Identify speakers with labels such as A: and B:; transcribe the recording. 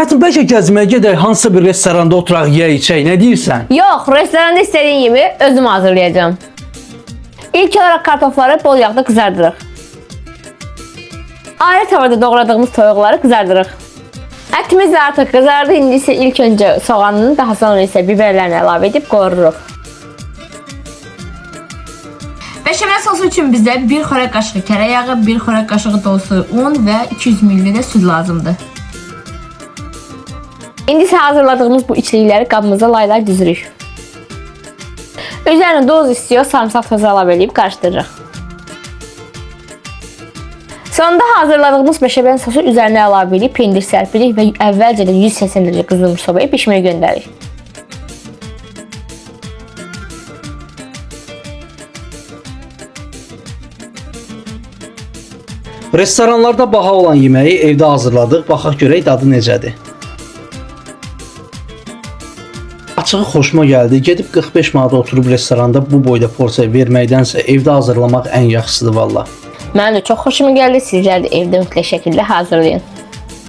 A: Hətta bəlkə gəzməyə gedək, hansısa bir restoranda oturaq, yeyək, içək, nə deyirsən?
B: Yox, restoranda istədiyin yemi özüm hazırlayacağım. İlk olaraq kartofları bol yağda qızardırıq. Ayrı tavada doğradığımız toyuqları qızardırıq. Ətimiz də artıq qızardı. İndi isə ilk öncə soğanını, daha sonra isə biberlərini əlavə edib qovururuq. Beşamel sosu üçün bizə 1 xörək qaşığı kərə yağı, 1 xörək qaşığı dolusu un və 200 ml də süd lazımdır. İndi isə hazırladığımız bu içlikləri qabımıza layla düzürük. Üzərinə duz istiyor, sarımsaq tozu əlavə edib qarışdırırıq. Sonunda hazırladığımız beşamel sosu üzərinə əlavə edib pendir sərpirik və əvvəlcədən 180 dərəcə qızdırılmış sobaya pişməyə göndəririk.
A: Restoranlarda baha olan yeməyi evdə hazırladıq. Baxaq görək dadı necədir. Açığı xoşuma gəldi. Gedib 45 manata oturub restoranda bu boyda porsiya verməkdənsə evdə hazırlamaq ən yaxşısıdır valla.
B: Mənim də çox xoşuma gəldi. Sizlər də evdə mütləq şəkildə hazırlayın.